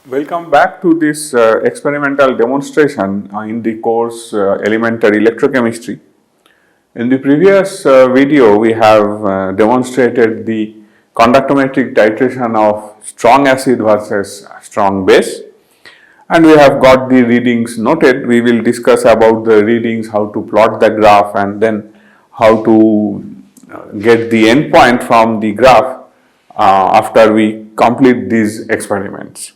Welcome back to this experimental demonstration in the course Elementary Electrochemistry. In the previous video, we have demonstrated the conductometric titration of strong acid versus strong base, and we have got the readings noted. We will discuss about the readings, how to plot the graph, and then how to get the endpoint from the graph after we complete these experiments.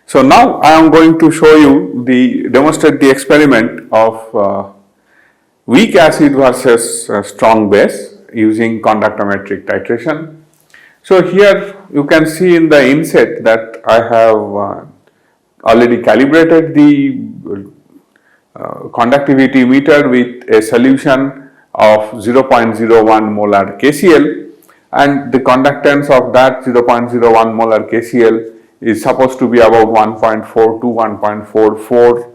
So now I am going to show you demonstrate the experiment of weak acid versus strong base using conductometric titration. So here you can see in the inset that I have already calibrated the conductivity meter with a solution of 0.01 molar KCl, and the conductance of that 0.01 molar KCl is supposed to be about 1.4 to 1.44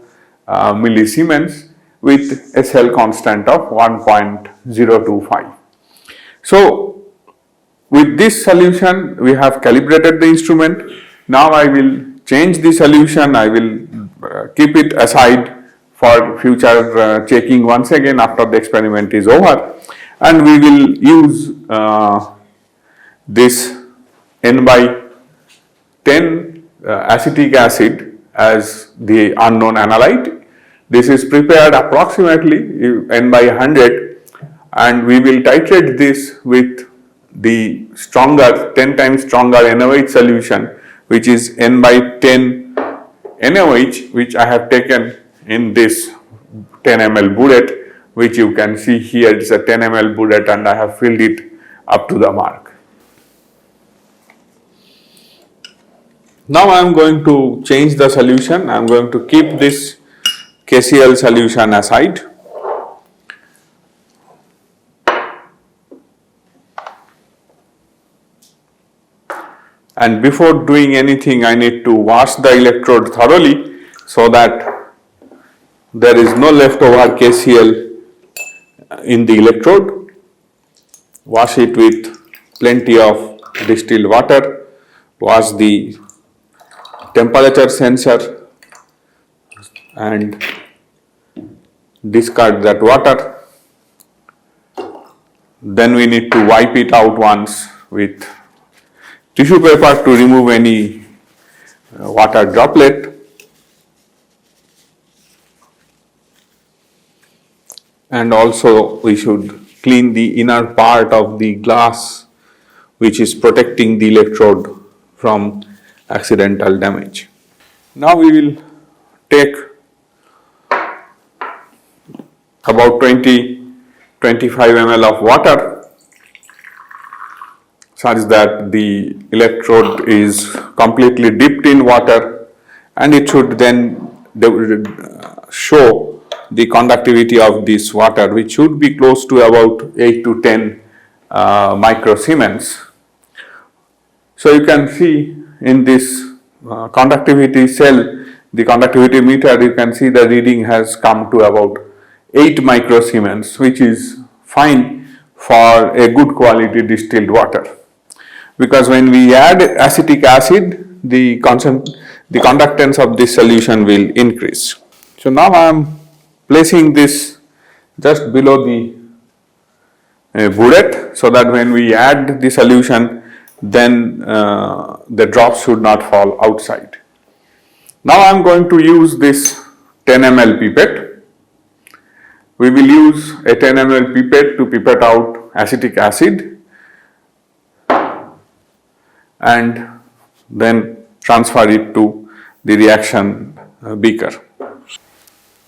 millisiemens with a cell constant of 1.025. So with this solution we have calibrated the instrument. Now I will change the solution. I will keep it aside for future checking once again after the experiment is over, and we will use this N by 10 acetic acid as the unknown analyte. This is prepared approximately N by 100, and we will titrate this with the stronger 10 times stronger NaOH solution, which is N by 10 NaOH, which I have taken in this 10 ml burette, which you can see here. It is a 10 ml burette and I have filled it up to the mark. Now I am going to change the solution. I am going to keep this KCl solution aside. And before doing anything, I need to wash the electrode thoroughly so that there is no leftover KCl in the electrode. Wash it with plenty of distilled water. Wash the temperature sensor and discard that water. Then we need to wipe it out once with tissue paper to remove any water droplet. And also we should clean the inner part of the glass which is protecting the electrode from accidental damage. Now we will take about 20-25 ml of water such that the electrode is completely dipped in water, and it should then show the conductivity of this water, which should be close to about 8 to 10 microsiemens. So you can see in this conductivity cell, the conductivity meter, you can see the reading has come to about 8 microsiemens, which is fine for a good quality distilled water. Because when we add acetic acid, the conductance of this solution will increase. So now I am placing this just below the burette so that when we add the solution, then the drops should not fall outside. Now I am going to use this 10 ml pipette. We will use a 10 ml pipette to pipette out acetic acid and then transfer it to the reaction beaker.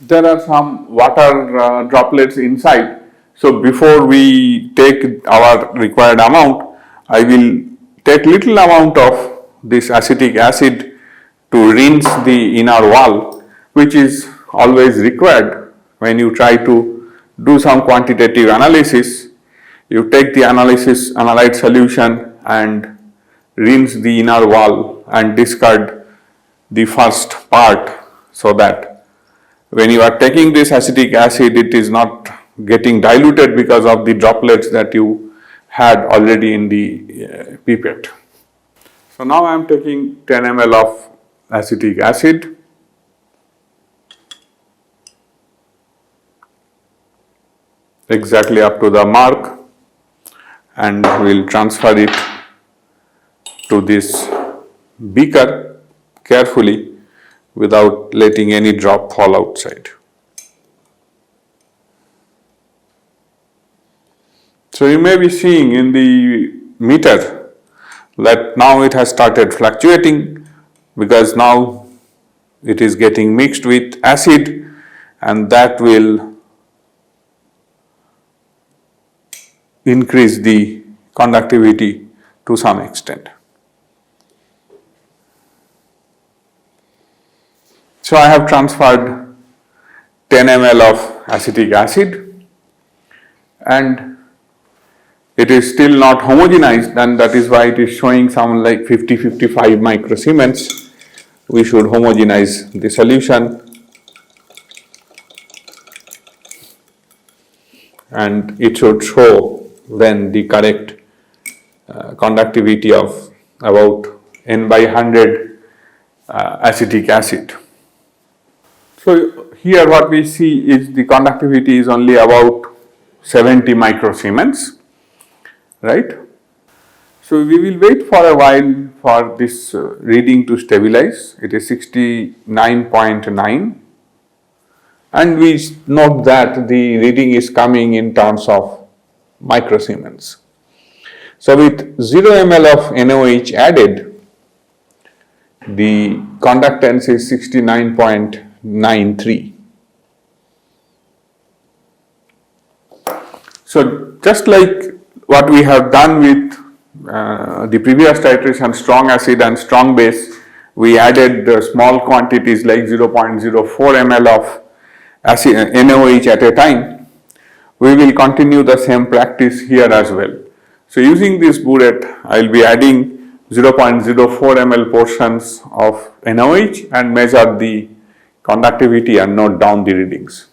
There are some water droplets inside, so before we take our required amount, I will take little amount of this acetic acid to rinse the inner wall, which is always required when you try to do some quantitative analysis. You take the analyte solution and rinse the inner wall and discard the first part, so that when you are taking this acetic acid, it is not getting diluted because of the droplets that you had already in the pipette. So now I am taking 10 ml of acetic acid, exactly up to the mark, and we will transfer it to this beaker carefully without letting any drop fall outside. So you may be seeing in the meter that now it has started fluctuating because now it is getting mixed with acid, and that will increase the conductivity to some extent. So I have transferred 10 ml of acetic acid, and it is still not homogenized, and that is why it is showing some like 50-55 microsiemens. We should homogenize the solution, and it should show then the correct conductivity of about N by 100 acetic acid. So here what we see is the conductivity is only about 70 microsiemens, right? So we will wait for a while for this reading to stabilize. It is 69.9, and we note that the reading is coming in terms of microsiemens. So with 0 ml of NaOH added, the conductance is 69.93. So just like what we have done with the previous titration, strong acid and strong base, we added small quantities like 0.04 ml of acid, NaOH at a time. We will continue the same practice here as well. So using this burette, I will be adding 0.04 ml portions of NaOH and measure the conductivity and note down the readings.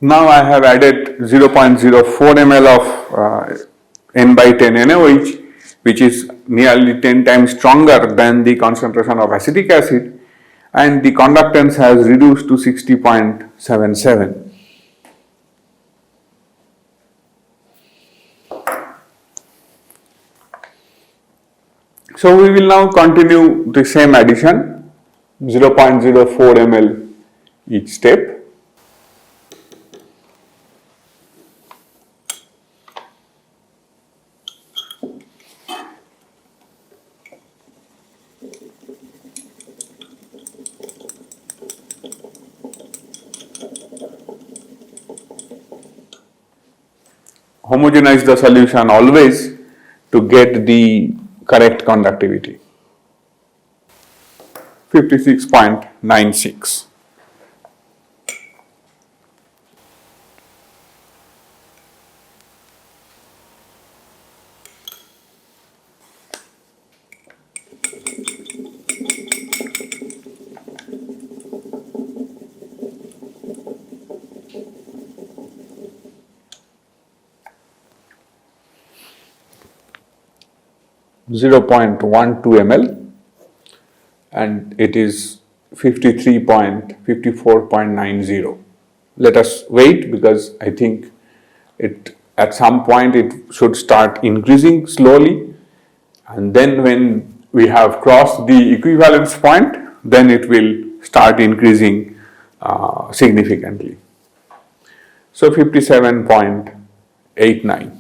Now I have added 0.04 ml of N by 10 NaOH, which is nearly 10 times stronger than the concentration of acetic acid, and the conductance has reduced to 60.77. So we will now continue the same addition, 0.04 ml each step. Homogenize the solution always to get the correct conductivity. 56.96. .12 ml, and it is 54.90. Let us wait, because I think it at some point it should start increasing slowly, and then when we have crossed the equivalence point, then it will start increasing significantly. So 57.89.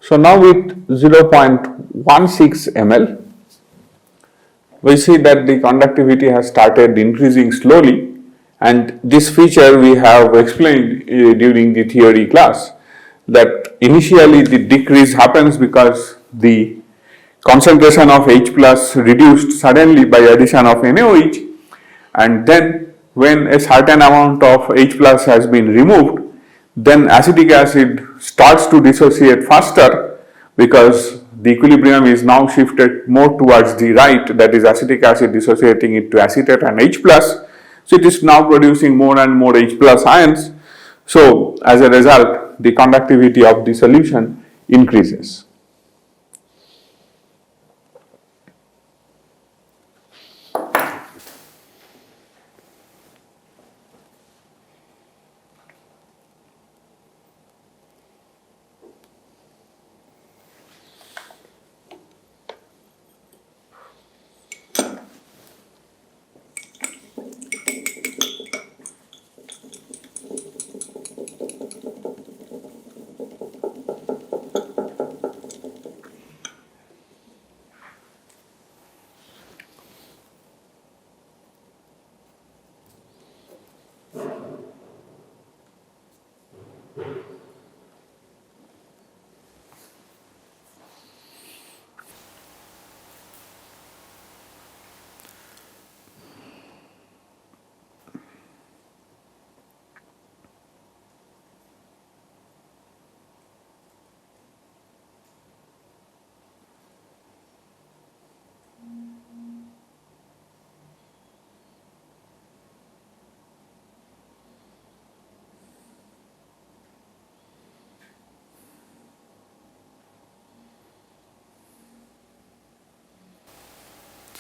So now with 0.16 ml, we see that the conductivity has started increasing slowly, and this feature we have explained during the theory class, that initially the decrease happens because the concentration of H plus reduced suddenly by addition of NaOH, and then when a certain amount of H plus has been removed, then acetic acid starts to dissociate faster because the equilibrium is now shifted more towards the right, that is acetic acid dissociating it to acetate and H plus. So it is now producing more and more H plus ions. So as a result, the conductivity of the solution increases.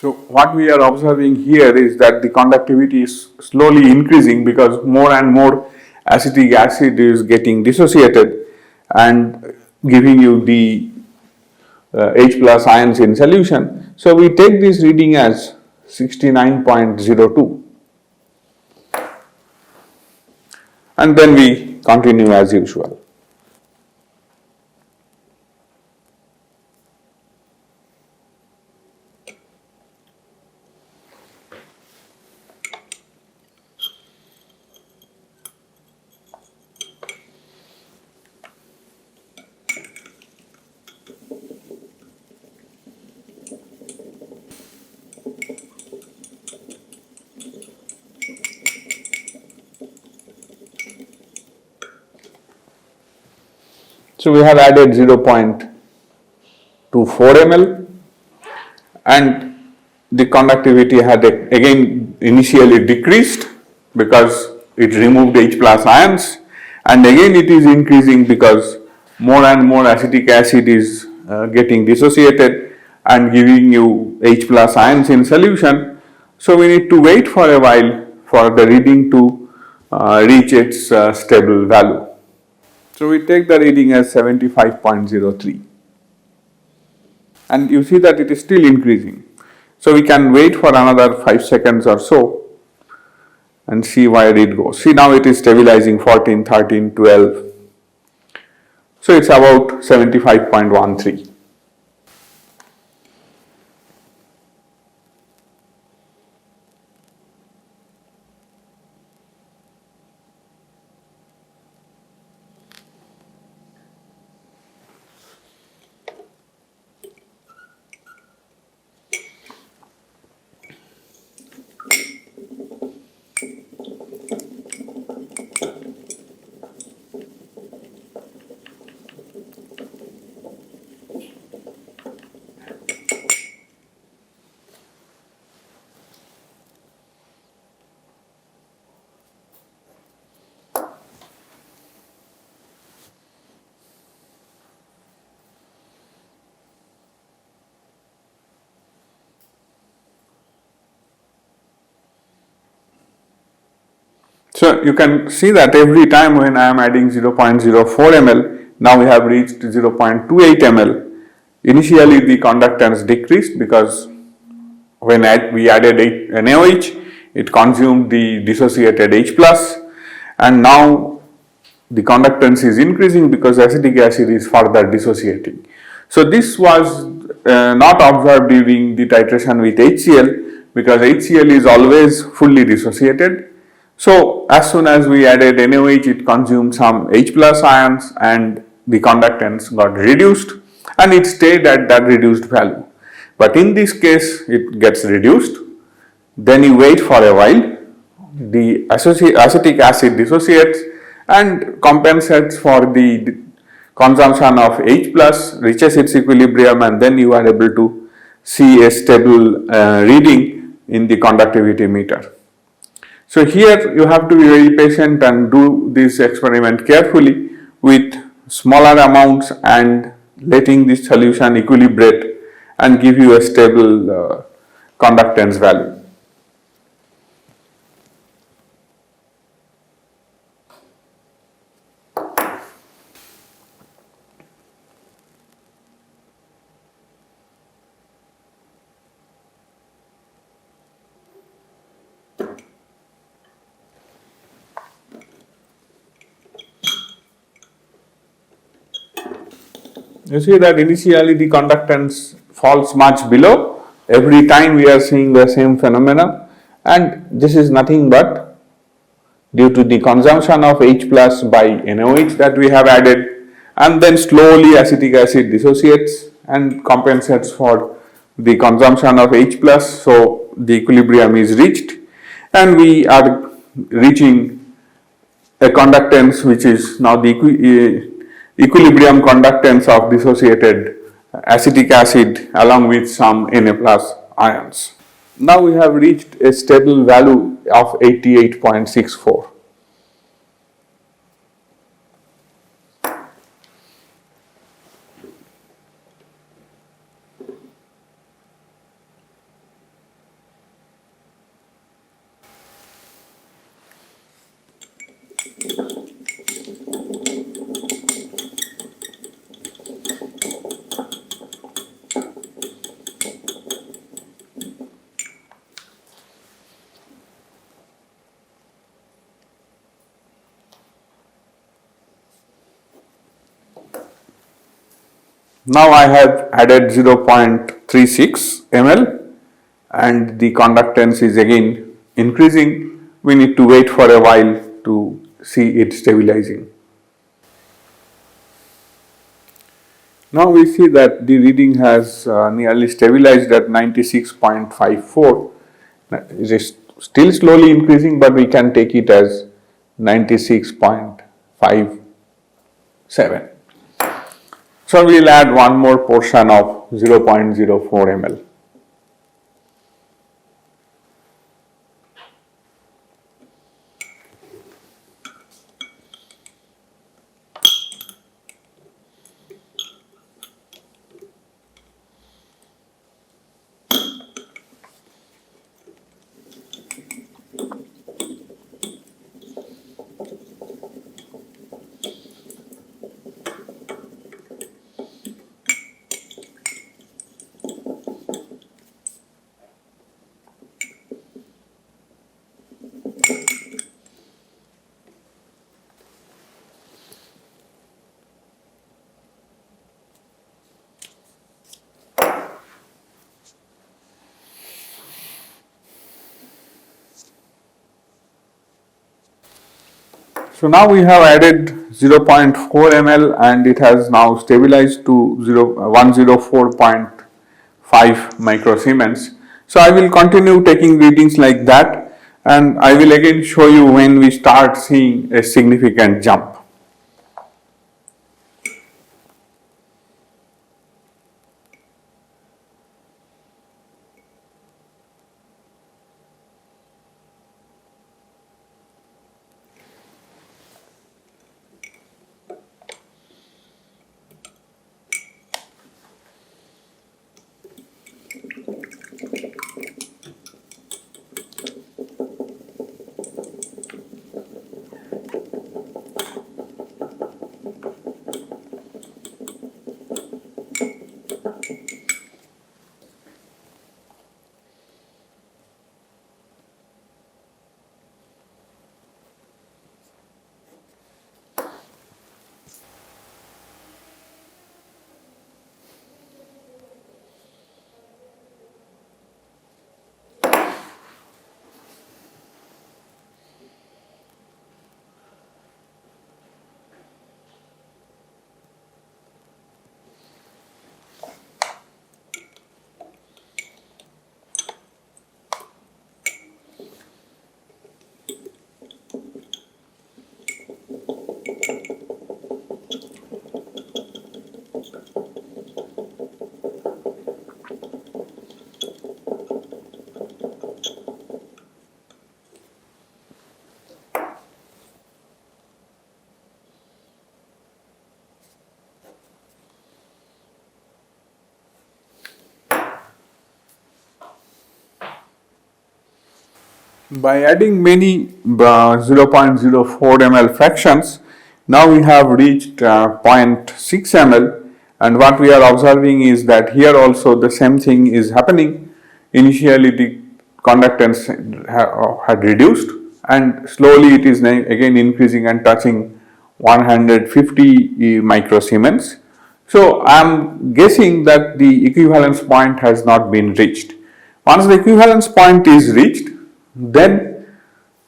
So what we are observing here is that the conductivity is slowly increasing because more and more acetic acid is getting dissociated and giving you the H plus ions in solution. So we take this reading as 69.02 and then we continue as usual. So we have added 0.24 ml and the conductivity had again initially decreased because it removed H plus ions, and again it is increasing because more and more acetic acid is getting dissociated and giving you H plus ions in solution. So we need to wait for a while for the reading to reach its stable value. So we take the reading as 75.03 and you see that it is still increasing. So we can wait for another 5 seconds or so and see where it goes. See, now it is stabilizing 14, 13, 12. So it's about 75.13. So you can see that every time when I am adding 0.04 ml, now we have reached 0.28 ml. Initially the conductance decreased because when we added NaOH, it consumed the dissociated H plus, and now the conductance is increasing because acetic acid is further dissociating. So this was not observed during the titration with HCl because HCl is always fully dissociated. So as soon as we added NaOH, it consumed some H plus ions and the conductance got reduced and it stayed at that reduced value. But in this case it gets reduced, then you wait for a while, the acetic acid dissociates and compensates for the consumption of H plus, reaches its equilibrium, and then you are able to see a stable reading in the conductivity meter. So here you have to be very patient and do this experiment carefully with smaller amounts and letting this solution equilibrate and give you a stable conductance value. You see that initially the conductance falls much below. Every time we are seeing the same phenomena, and this is nothing but due to the consumption of H plus by NaOH that we have added, and then slowly acetic acid dissociates and compensates for the consumption of H plus, so the equilibrium is reached and we are reaching a conductance which is now the equilibrium conductance of dissociated acetic acid along with some Na plus ions. Now we have reached a stable value of 88.64. Now I have added 0.36 ml and the conductance is again increasing. We need to wait for a while to see it stabilizing. Now we see that the reading has nearly stabilized at 96.54. It is still slowly increasing, but we can take it as 96.57. So we will add one more portion of 0.04 ml. So now we have added 0.4 ml and it has now stabilized to 104.5 microsiemens. So I will continue taking readings like that and I will again show you when we start seeing a significant jump. By adding many 0.04 ml fractions, now we have reached 0.6 ml, and what we are observing is that here also the same thing is happening. Initially the conductance had reduced, and slowly it is again increasing and touching 150 microsiemens. So I am guessing that the equivalence point has not been reached. Once the equivalence point is reached, then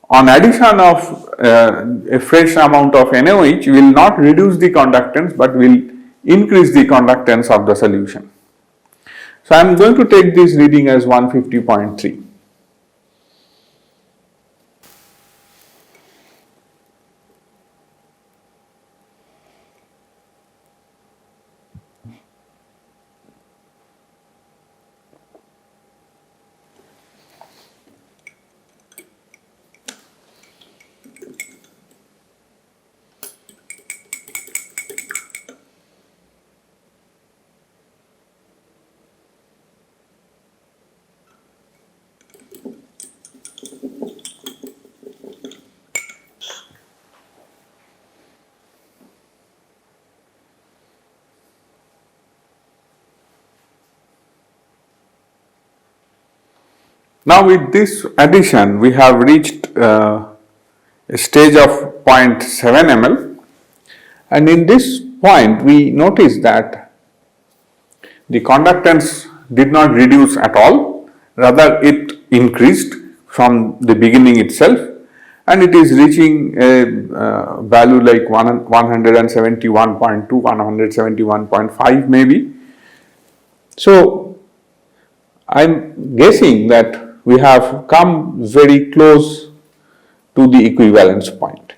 on addition of a fresh amount of NaOH will not reduce the conductance but will increase the conductance of the solution. So I am going to take this reading as 150.3. Now with this addition we have reached a stage of 0.7 ml, and in this point we notice that the conductance did not reduce at all, rather it increased from the beginning itself, and it is reaching a value like 171.2, 171.5 maybe. So I am guessing that we have come very close to the equivalence point.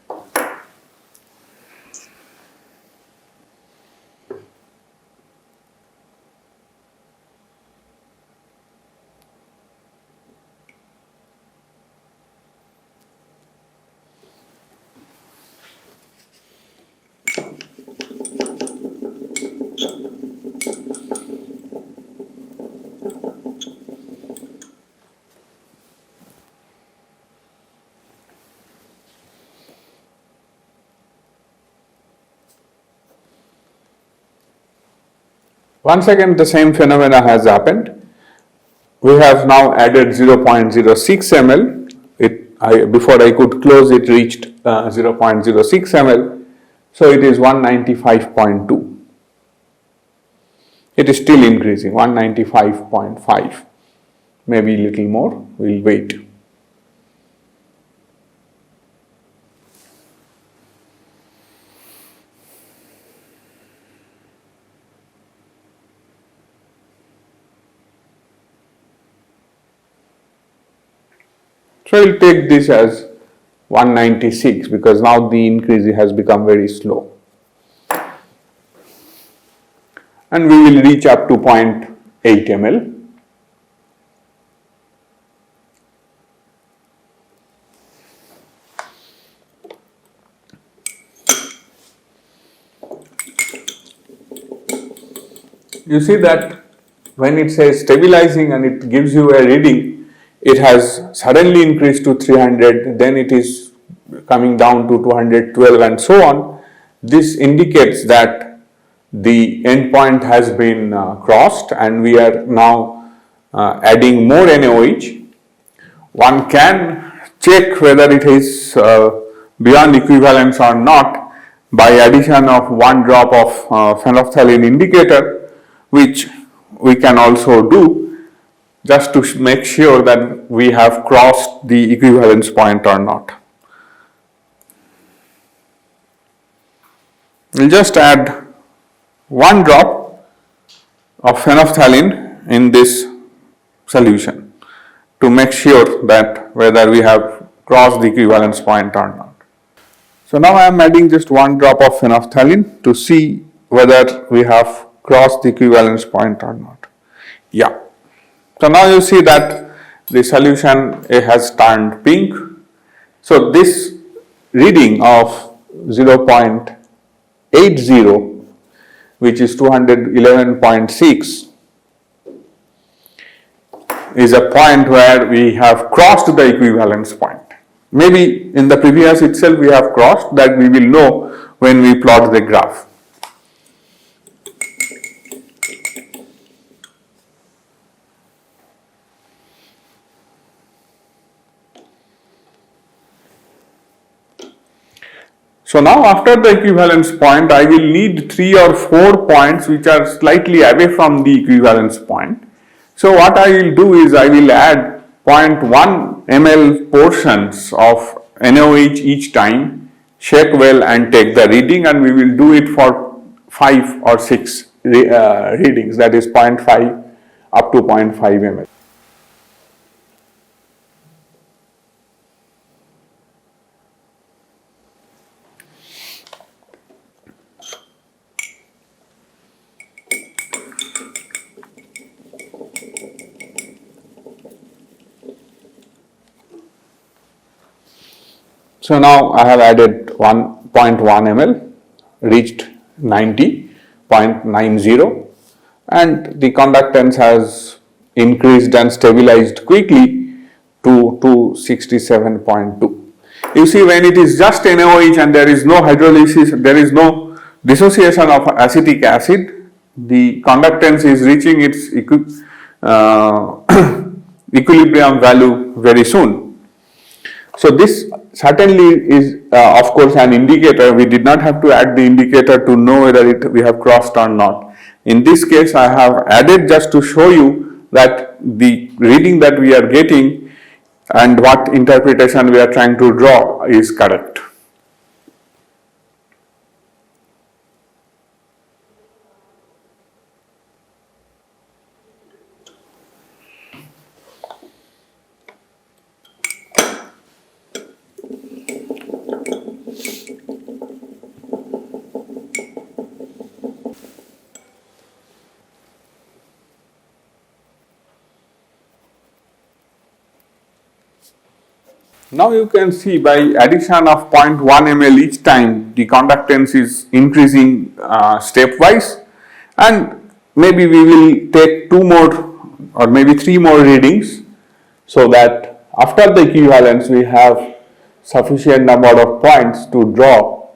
Once again the same phenomena has happened. We have now added 0.06 ml. Before I could close it reached 0.06 ml. So it is 195.2. It is still increasing, 195.5, maybe a little more, we will wait. So I will take this as 196 because now the increase has become very slow. And we will reach up to 0.8 ml. You see that when it says stabilizing and it gives you a reading, it has suddenly increased to 300, then it is coming down to 212 and so on. This indicates that the endpoint has been crossed and we are now adding more NaOH. One can check whether it is beyond equivalence or not by addition of 1 drop of phenolphthalein indicator, which we can also do just to make sure that we have crossed the equivalence point or not. We will just add 1 drop of phenolphthalein in this solution to make sure that whether we have crossed the equivalence point or not. So now I am adding just 1 drop of phenolphthalein to see whether we have crossed the equivalence point or not. Yeah. So now you see that the solution has turned pink. So this reading of 0.80, which is 211.6, is a point where we have crossed the equivalence point. Maybe in the previous itself we have crossed, that we will know when we plot the graph. So now after the equivalence point, I will need 3 or 4 points which are slightly away from the equivalence point. So what I will do is I will add 0.1 ml portions of NaOH each time, shake well and take the reading, and we will do it for 5 or 6 readings, that is 0.5 up to 0.5 ml. So now I have added 1.1 ml, reached 90.90, and the conductance has increased and stabilized quickly to 267.2. You see, when it is just NaOH and there is no hydrolysis, there is no dissociation of acetic acid, the conductance is reaching its equilibrium value very soon. So this certainly is of course an indicator. We did not have to add the indicator to know whether we have crossed or not. In this case I have added just to show you that the reading that we are getting and what interpretation we are trying to draw is correct. Now you can see by addition of 0.1 ml each time, the conductance is increasing stepwise, and maybe we will take 2 more or maybe 3 more readings, so that after the equivalence we have sufficient number of points to draw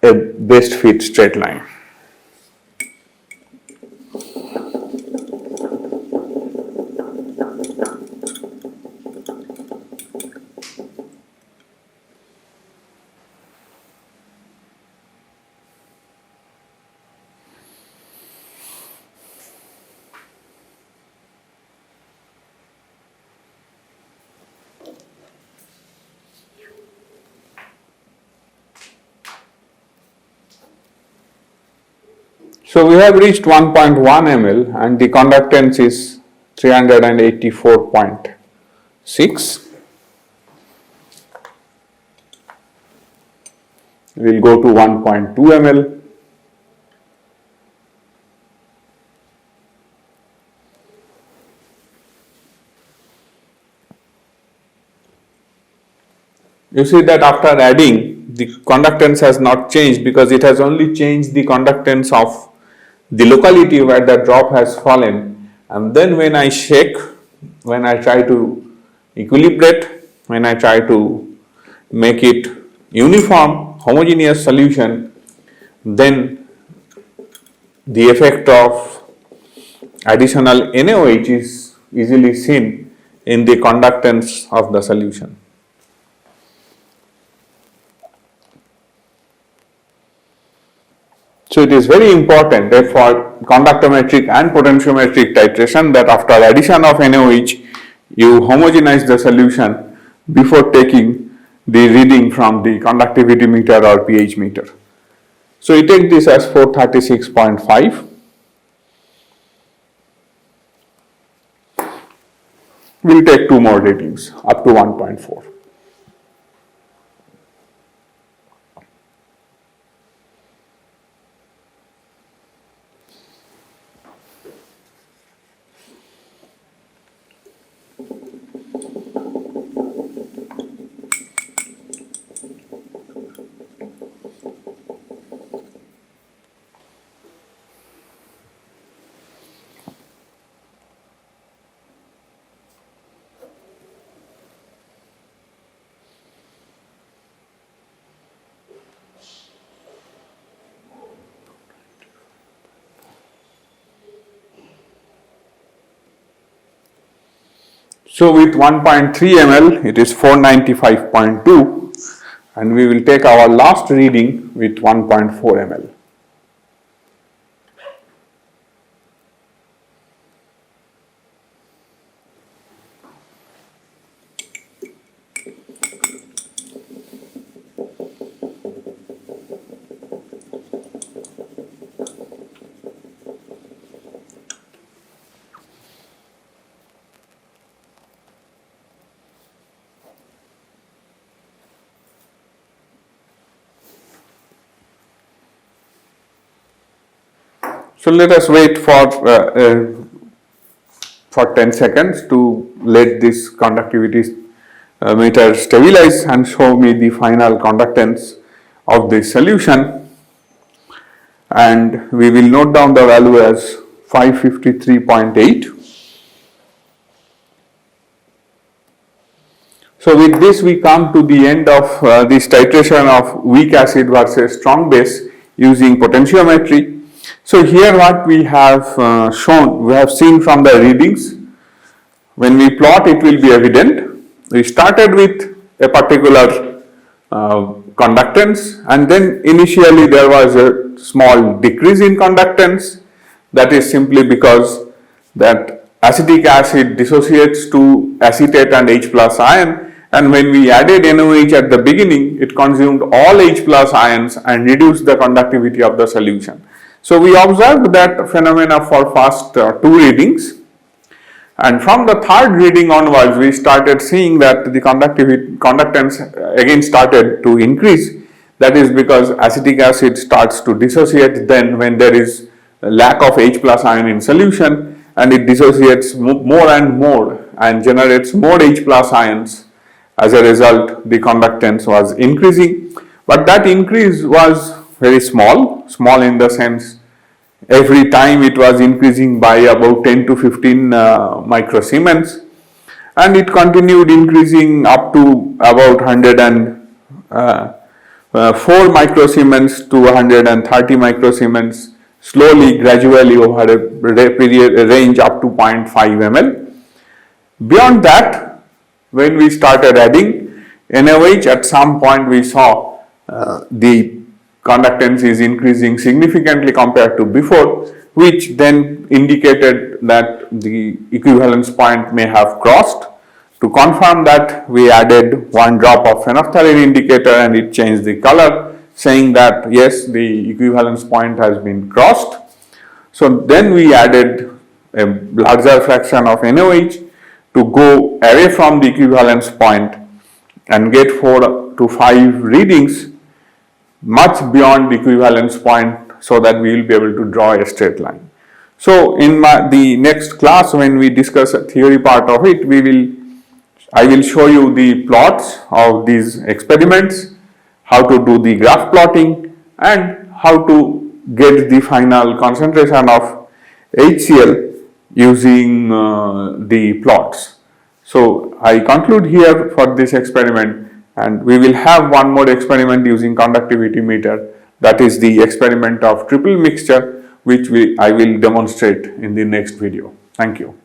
a best fit straight line. So we have reached 1.1 ml and the conductance is 384.6. We will go to 1.2 ml. You see that after adding, the conductance has not changed because it has only changed the conductance of the locality where the drop has fallen, and then when I shake, when I try to equilibrate, when I try to make it uniform, homogeneous solution, then the effect of additional NaOH is easily seen in the conductance of the solution. So it is very important that for conductometric and potentiometric titration that after addition of NaOH, you homogenize the solution before taking the reading from the conductivity meter or pH meter. So you take this as 436.5. We will take 2 more readings up to 1.4. So with 1.3 ml it is 495.2, and we will take our last reading with 1.4 ml. So let us wait for 10 seconds to let this conductivity meter stabilize and show me the final conductance of this solution, and we will note down the value as 553.8. So with this we come to the end of this titration of weak acid versus strong base using potentiometry. So here what we have we have seen from the readings. When we plot, it will be evident. We started with a particular conductance, and then initially there was a small decrease in conductance. That is simply because that acetic acid dissociates to acetate and H plus ion, and when we added NaOH at the beginning, it consumed all H plus ions and reduced the conductivity of the solution. So we observed that phenomena for first two readings, and from the third reading onwards we started seeing that the conductance again started to increase. That is because acetic acid starts to dissociate then when there is a lack of H plus ion in solution, and it dissociates more and more and generates more H plus ions. As a result, the conductance was increasing, but that increase was very small in the sense every time it was increasing by about 10 to 15 microsiemens, and it continued increasing up to about 104 microsiemens to 130 microsiemens, slowly, gradually over a range up to 0.5 ml. Beyond that, when we started adding NaOH, at some point we saw the conductance is increasing significantly compared to before, which then indicated that the equivalence point may have crossed. To confirm that, we added one drop of phenolphthalein indicator and it changed the color, saying that yes, the equivalence point has been crossed. So then we added a larger fraction of NaOH to go away from the equivalence point and get 4 to 5 readings much beyond the equivalence point, so that we will be able to draw a straight line. So in the next class, when we discuss a theory part of it, I will show you the plots of these experiments, how to do the graph plotting, and how to get the final concentration of HCl using the plots. So I conclude here for this experiment, and we will have one more experiment using conductivity meter, that is the experiment of triple mixture, which I will demonstrate in the next video. Thank you.